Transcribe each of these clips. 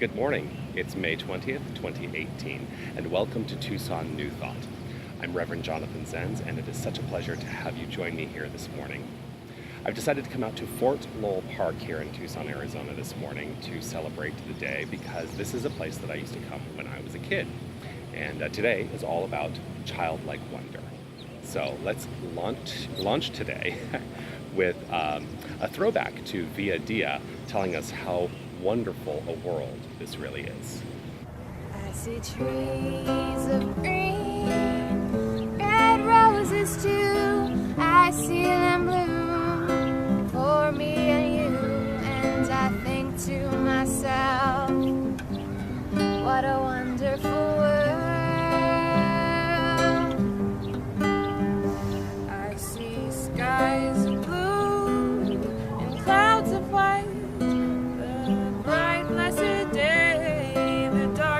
Good morning. It's May 20th, 2018, and welcome to Tucson New Thought. I'm Reverend Jonathan Zenz, and it is such a pleasure to have you join me here this morning. I've decided to come out to Fort Lowell Park here in Tucson, Arizona this morning to celebrate the day because this is a place that I used to come when I was a kid. And today is all about childlike wonder. So let's launch today with a throwback to Via Dia telling us how wonderful a world this really is. I see trees of green, red roses too. I see them bloom for me and you. And I think to myself, what a wonderful world. I see skies of blue and clouds of white.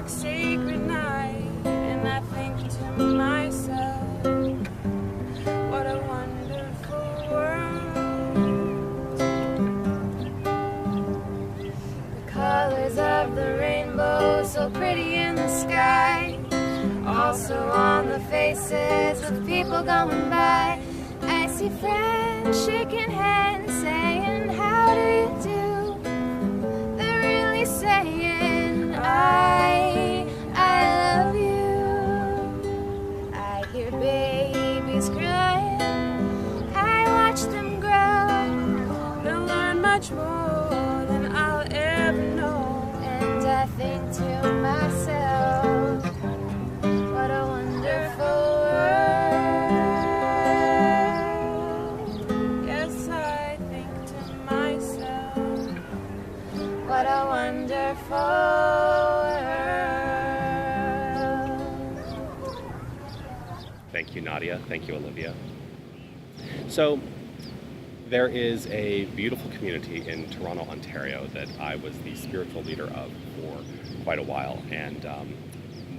Sacred night, and I think to myself, what a wonderful world. The colors of the rainbow, so pretty in the sky, also on the faces of people going by. I see friends shaking hands, saying, how do you do? They're really saying, I love you. I hear babies crying, I watch them grow. They'll learn much more than I'll ever know. And I think to myself, what a wonderful world. Yes, I think to myself, what a wonderful world. Thank you, Nadia. Thank you, Olivia. So, there is a beautiful community in Toronto, Ontario that I was the spiritual leader of for quite a while, and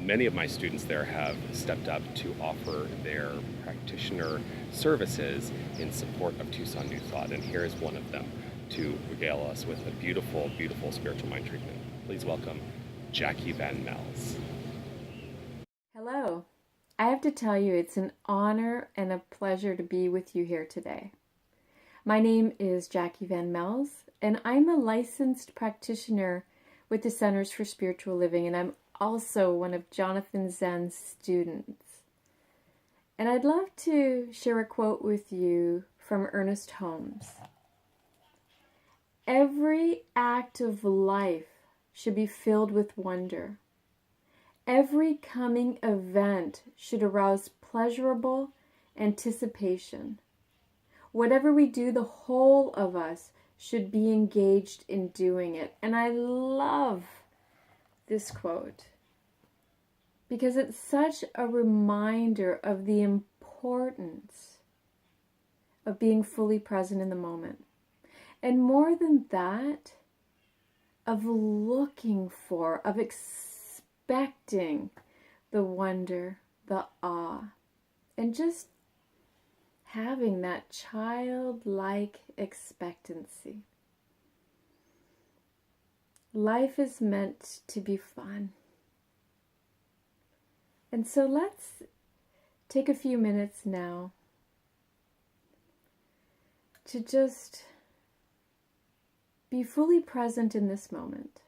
many of my students there have stepped up to offer their practitioner services in support of Tucson New Thought, and here is one of them to regale us with a beautiful, beautiful spiritual mind treatment. Please welcome Jackie Van Mels. Hello. I have to tell you, it's an honor and a pleasure to be with you here today. My name is Jackie Van Mels, and I'm a licensed practitioner with the Centers for Spiritual Living, and I'm also one of Jonathan Zenz's students. And I'd love to share a quote with you from Ernest Holmes. Every act of life should be filled with wonder. Every coming event should arouse pleasurable anticipation. Whatever we do, the whole of us should be engaged in doing it. And I love this quote because it's such a reminder of the importance of being fully present in the moment. And more than that, of looking for, of expecting the wonder, the awe, and just having that childlike expectancy. Life is meant to be fun. And so let's take a few minutes now to just be fully present in this moment.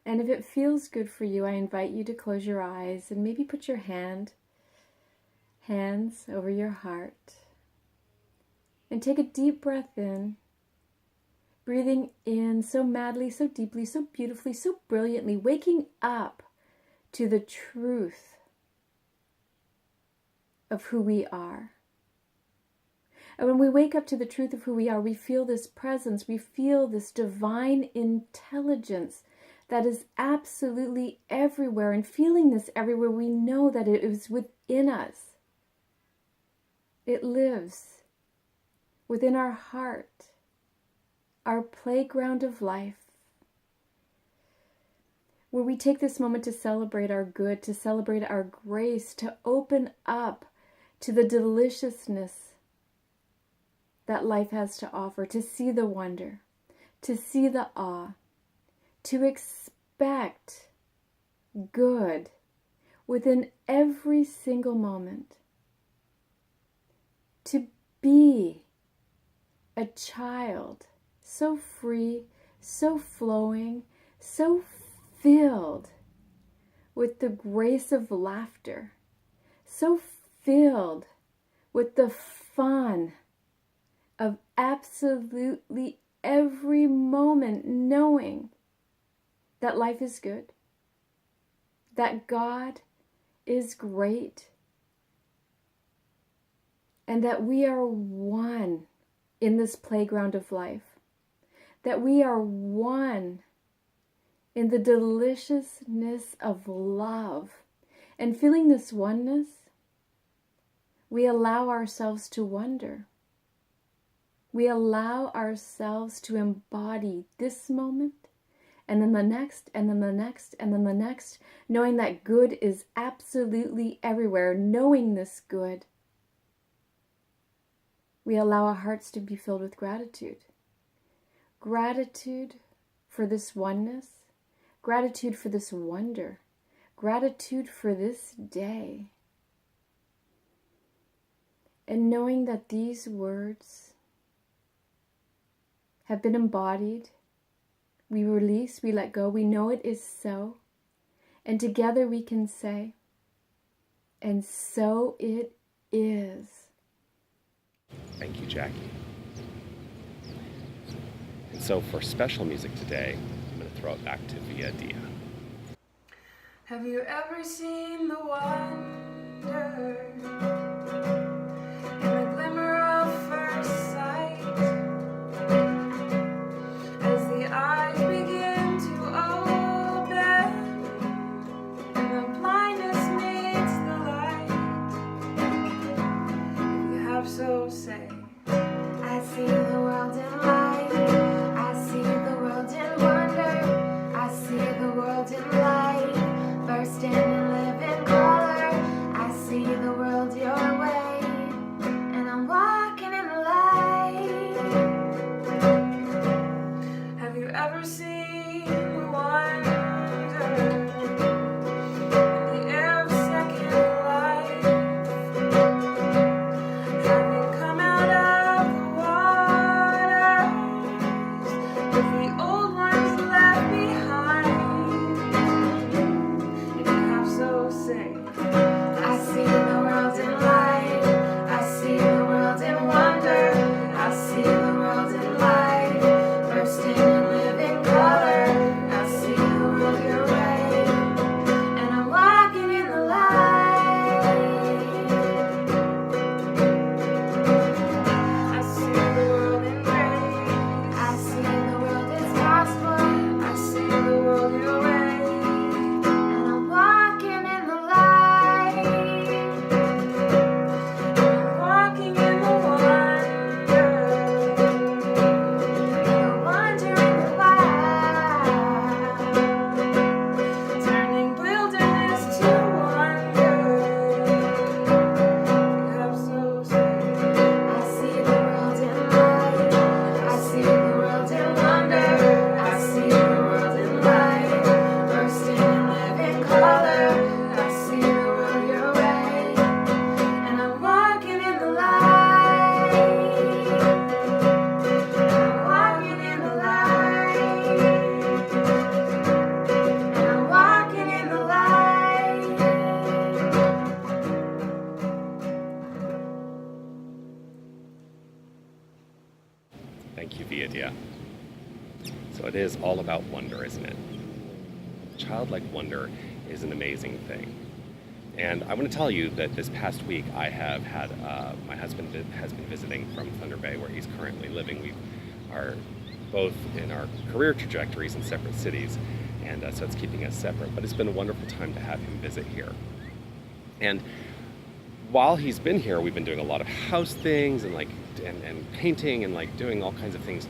And if it feels good for you, I invite you to close your eyes and maybe put your hands over your heart. And take a deep breath in, breathing in so madly, so deeply, so beautifully, so brilliantly, waking up to the truth of who we are. And when we wake up to the truth of who we are, we feel this presence, we feel this divine intelligence that is absolutely everywhere. And feeling this everywhere, we know that it is within us. It lives within our heart, our playground of life, where we take this moment to celebrate our good, to celebrate our grace, to open up to the deliciousness that life has to offer, to see the wonder, to see the awe, to expect good within every single moment. To be a child so free, so flowing, so filled with the grace of laughter, so filled with the fun of absolutely every moment, knowing that life is good, that God is great, and that we are one in this playground of life, that we are one in the deliciousness of love. And feeling this oneness, we allow ourselves to wonder. We allow ourselves to embody this moment, and then the next, and then the next, and then the next, knowing that good is absolutely everywhere, knowing this good. We allow our hearts to be filled with gratitude. Gratitude for this oneness, gratitude for this wonder, gratitude for this day. And knowing that these words have been embodied, we release, we let go, we know it is so. And together we can say, and so it is. Thank you, Jackie. And so for special music today, I'm going to throw it back to Via Dia. Have you ever seen the wonder in the glimmer of first sight? As the eyes begin to open and the blindness meets the light, if you have so say, I see the world in light. I see the world in wonder. I see the world in light. Bursting in living color. I see the world your way. And I'm walking in the light. have you ever seen the wonder in the air of second life? Have you come out of the waters with the old ones left behind? If you have so say, I see the world in light. I see the world in wonder. I see the world in light. Bursting in living color. I see the world your way. And I'm walking in the light. I see the world in gray. I see the world is possible. I see the world your way. And I'm walking in the light. I'm walking in the wonder. The wonder in the wild. Turning wilderness to wonder. You have so say. I see the world in light. I see the world in wonder. I see the world in light. Bursting in living color. I see the world your way. And I'm walking in the light. I'm walking in the light. And I'm walking in the light. Thank you, Via Dia. So it is all about wonder, isn't it? Childlike wonder is an amazing thing. And I want to tell you that this past week I have had, my husband has been visiting from Thunder Bay, where he's currently living. We are both in our career trajectories in separate cities, and so it's keeping us separate. But it's been a wonderful time to have him visit here. And while he's been here, we've been doing a lot of house things and and painting and doing all kinds of things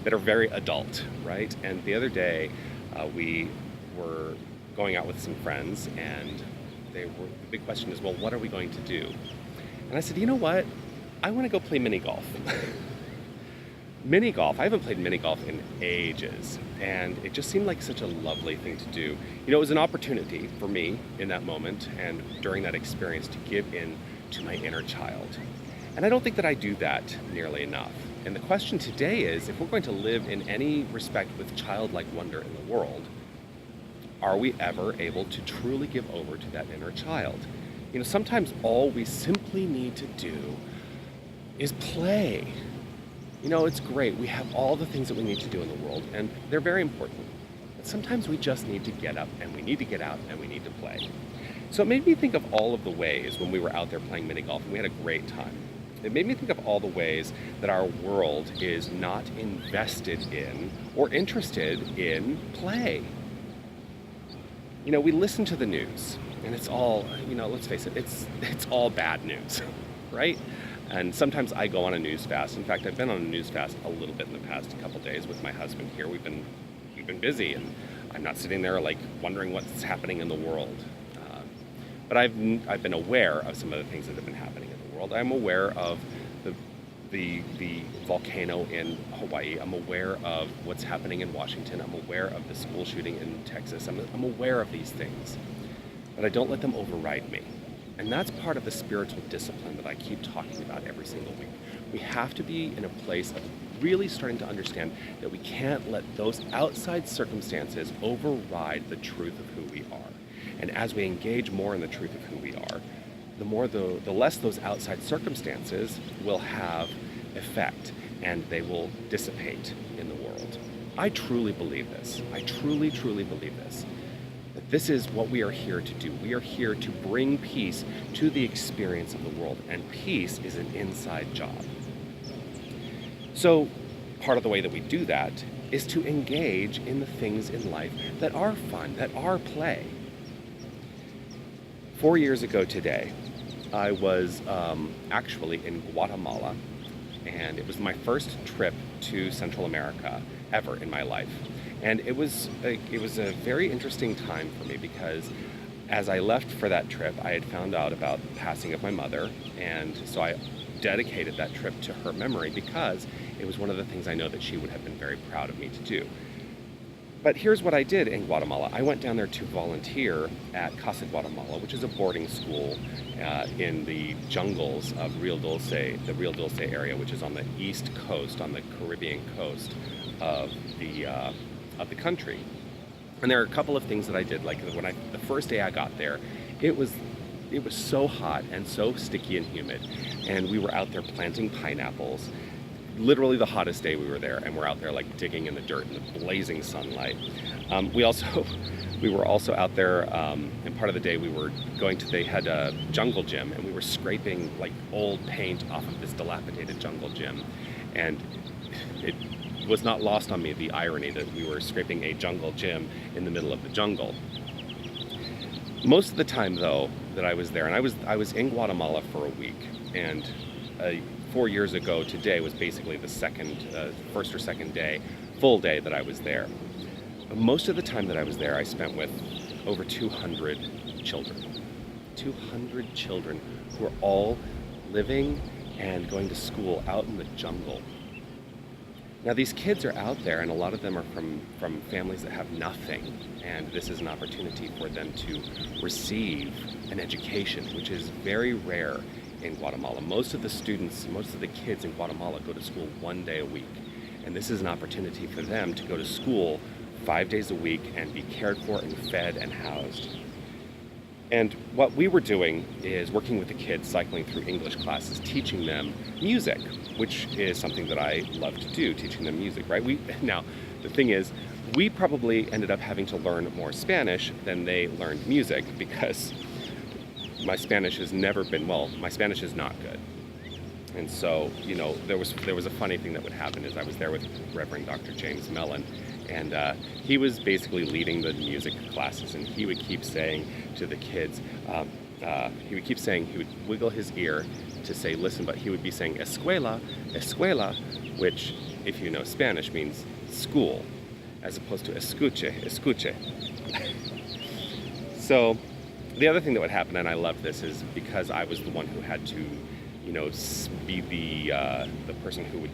that are very adult, right? And the other day, we were going out with some friends, and the big question is, well, what are we going to do? And I said, you know what? I want to go play mini golf. Mini golf. I haven't played mini golf in ages, and it just seemed like such a lovely thing to do. It was an opportunity for me in that moment and during that experience to give in to my inner child. And I don't think that I do that nearly enough. And the question today is, if we're going to live in any respect with childlike wonder in the world, are we ever able to truly give over to that inner child? Sometimes all we simply need to do is play. It's great. We have all the things that we need to do in the world, and they're very important. But sometimes we just need to get up, and we need to get out, and we need to play. So it made me think of all of the ways when we were out there playing mini golf, and we had a great time. It made me think of all the ways that our world is not invested in or interested in play. We listen to the news, and it's all, let's face it, it's all bad news, right? And sometimes I go on a news fast. In fact, I've been on a news fast a little bit in the past couple days with my husband here. We've been busy, and I'm not sitting there like wondering what's happening in the world. But I've been aware of some of the things that have been happening in the world. I'm aware of the volcano in Hawaii. I'm aware of what's happening in Washington. I'm aware of the school shooting in Texas. I'm aware of these things, but I don't let them override me. And that's part of the spiritual discipline that I keep talking about every single week. We have to be in a place of really starting to understand that we can't let those outside circumstances override the truth of who we are. And as we engage more in the truth of who we are, the less those outside circumstances will have effect, and they will dissipate in the world. I truly believe this. I truly, truly believe this. That this is what we are here to do. We are here to bring peace to the experience of the world, and peace is an inside job. So part of the way that we do that is to engage in the things in life that are fun, that are play. 4 years ago today, I was actually in Guatemala, and it was my first trip to Central America ever in my life. And it was a very interesting time for me, because as I left for that trip, I had found out about the passing of my mother, and so I dedicated that trip to her memory, because it was one of the things I know that she would have been very proud of me to do. But here's what I did in Guatemala. I went down there to volunteer at Casa Guatemala, which is a boarding school in the jungles of the Rio Dulce area, which is on the east coast, on the Caribbean coast of the country. And there are a couple of things that I did. Like the first day I got there, it was so hot and so sticky and humid, and we were out there planting pineapples. Literally the hottest day we were there, and we're out there like digging in the dirt in the blazing sunlight. We were also out there, and part of the day they had a jungle gym, and we were scraping like old paint off of this dilapidated jungle gym, and it was not lost on me the irony that we were scraping a jungle gym in the middle of the jungle. Most of the time, though, that I was there, and I was in Guatemala for a week, and 4 years ago today was basically the first or second day, full day that I was there. But most of the time that I was there, I spent with over 200 children. 200 children who are all living and going to school out in the jungle. Now these kids are out there, and a lot of them are from families that have nothing, and this is an opportunity for them to receive an education, which is very rare in Guatemala. Most of the kids in Guatemala go to school 1 day a week, and this is an opportunity for them to go to school 5 days a week and be cared for and fed and housed. And what we were doing is working with the kids, cycling through English classes, teaching them music, which is something that I love to do, teaching them music, right? Now, the thing is, we probably ended up having to learn more Spanish than they learned music, because my Spanish has never been, my Spanish is not good. And so, there was a funny thing that would happen is I was there with Reverend Dr. James Mellon, and he was basically leading the music classes, and he would keep saying to the kids, he would wiggle his ear to say listen, but he would be saying escuela, escuela, which, if you know Spanish, means school, as opposed to escuche, escuche. So the other thing that would happen, and I loved this, is because I was the one who had to, be the person who would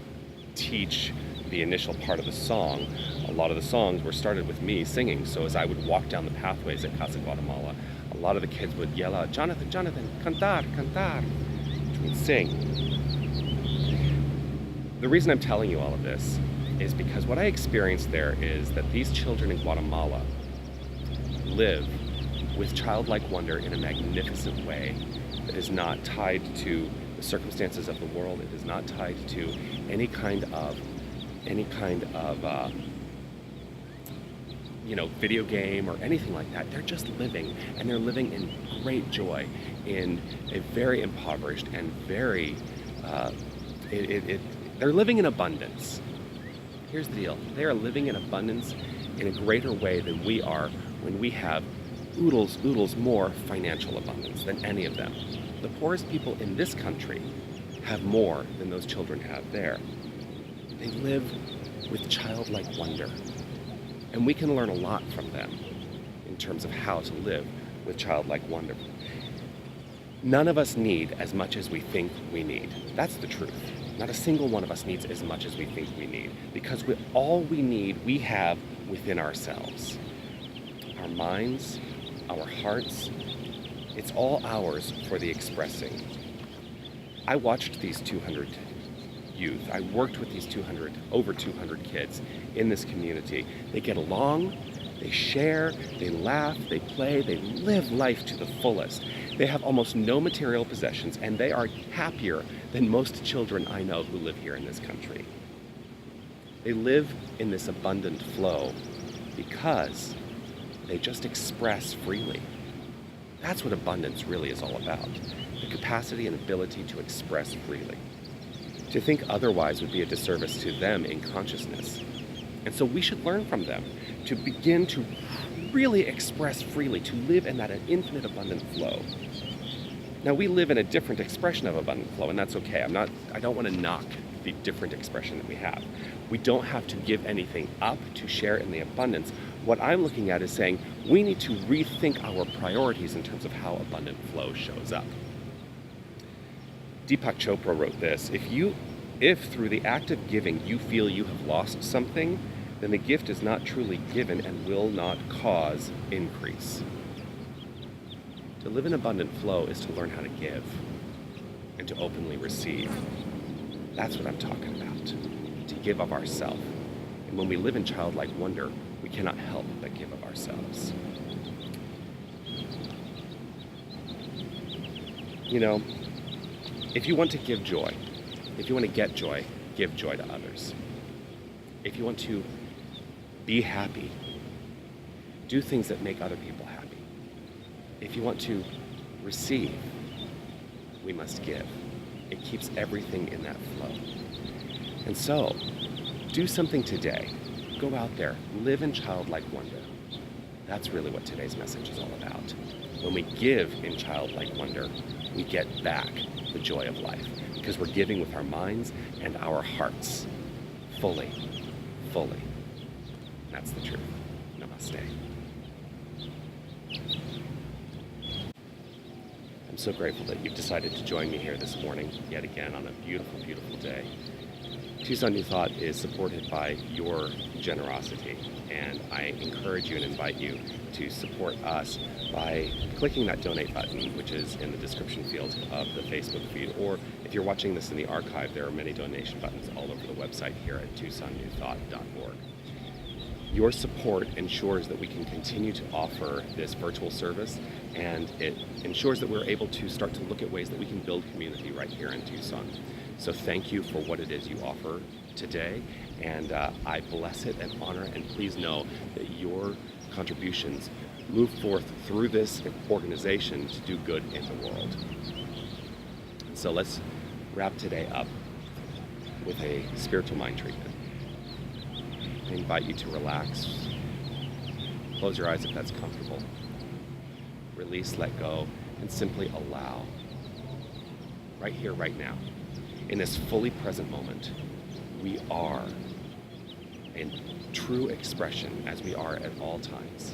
teach the initial part of the song, a lot of the songs were started with me singing. So as I would walk down the pathways at Casa Guatemala, a lot of the kids would yell out, "Jonathan, Jonathan, cantar, cantar," which means sing. The reason I'm telling you all of this is because what I experienced there is that these children in Guatemala live with childlike wonder in a magnificent way that is not tied to the circumstances of the world. It is not tied to any kind of video game or anything like that. They're just living, and they're living in great joy in a very impoverished and very they're living in abundance. Here's the deal: they are living in abundance in a greater way than we are when we have oodles more financial abundance than any of them. The poorest people in this country have more than those children have there. They live with childlike wonder, and we can learn a lot from them in terms of how to live with childlike wonder. None of us need as much as we think we need. That's the truth. Not a single one of us needs as much as we think we need, because all we need, we have within ourselves. Our minds, our hearts, it's all ours for the expressing. I watched these 200 youth. I worked with these over 200 kids in this community. They get along, they share, they laugh, they play, they live life to the fullest. They have almost no material possessions, and they are happier than most children I know who live here in this country. They live in this abundant flow because they just express freely. That's what abundance really is all about. The capacity and ability to express freely. To think otherwise would be a disservice to them in consciousness. And so we should learn from them to begin to really express freely, to live in that infinite abundant flow. Now, we live in a different expression of abundant flow, and that's okay. I don't want to knock the different expression that we have. We don't have to give anything up to share in the abundance. What I'm looking at is saying we need to rethink our priorities in terms of how abundant flow shows up. Deepak Chopra wrote this: if through the act of giving you feel you have lost something, then the gift is not truly given and will not cause increase. To live in abundant flow is to learn how to give and to openly receive. That's what I'm talking about. To give of ourselves. And when we live in childlike wonder, we cannot help but give of ourselves. You know, if you want to give joy, if you want to get joy, give joy to others. If you want to be happy, do things that make other people happy. If you want to receive, we must give. It keeps everything in that flow. And so, do something today. Go out there, live in childlike wonder. That's really what today's message is all about. When we give in childlike wonder, we get back the joy of life, because we're giving with our minds and our hearts, fully. That's the truth. Namaste. I'm so grateful that you've decided to join me here this morning, yet again, on a beautiful, beautiful day. Tucson New Thought is supported by your generosity, and I encourage you and invite you to support us by clicking that donate button, which is in the description field of the Facebook feed, or if you're watching this in the archive, there are many donation buttons all over the website here at TucsonNewThought.org. Your support ensures that we can continue to offer this virtual service, and it ensures that we're able to start to look at ways that we can build community right here in Tucson. So thank you for what it is you offer today, and I bless it and honor, and please know that your contributions move forth through this organization to do good in the world. So let's wrap today up with a spiritual mind treatment. I invite you to relax. Close your eyes if that's comfortable. Release, let go, and simply allow. Right here, right now, in this fully present moment, we are in true expression, as we are at all times,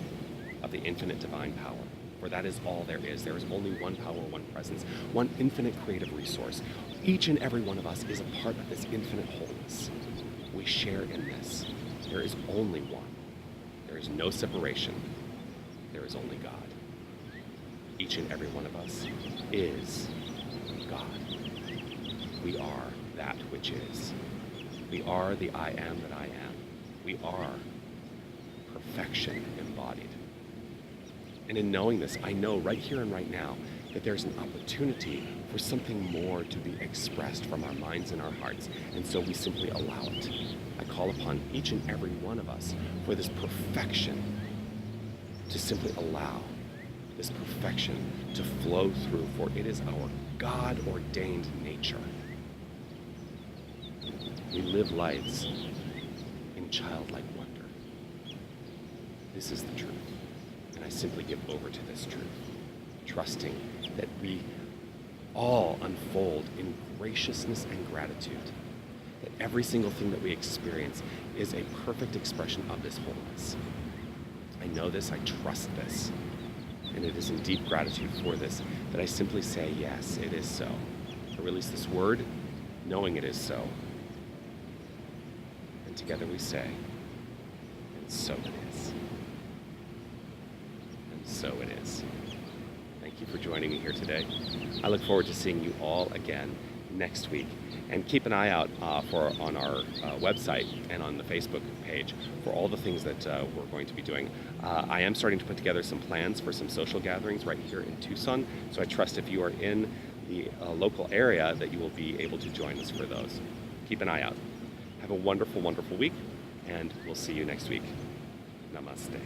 of the infinite divine power. For that is all there is. There is only one power, one presence, one infinite creative resource. Each and every one of us is a part of this infinite wholeness. we share in this. There is only one. There is no separation. There is only God. Each and every one of us is God. We are that which is. We are the I am that I am. We are perfection embodied. And in knowing this, I know right here and right now that there's an opportunity for something more to be expressed from our minds and our hearts, and so we simply allow it. I call upon each and every one of us for this perfection, to simply allow this perfection to flow through, for it is our God-ordained nature. We live lives in childlike wonder. This is the truth, and I simply give over to this truth, trusting that we all unfold in graciousness and gratitude, that every single thing that we experience is a perfect expression of this wholeness. I know this, I trust this, and it is in deep gratitude for this that I simply say, yes, it is so. I release this word, knowing it is so. And together we say, and so it is. And so it is. Thank you for joining me here today. I look forward to seeing you all again next week. And keep an eye out on our website and on the Facebook page for all the things that we're going to be doing. I am starting to put together some plans for some social gatherings right here in Tucson, so I trust if you are in the local area that you will be able to join us for those. Keep an eye out. Have a wonderful, wonderful week, and we'll see you next week. Namaste.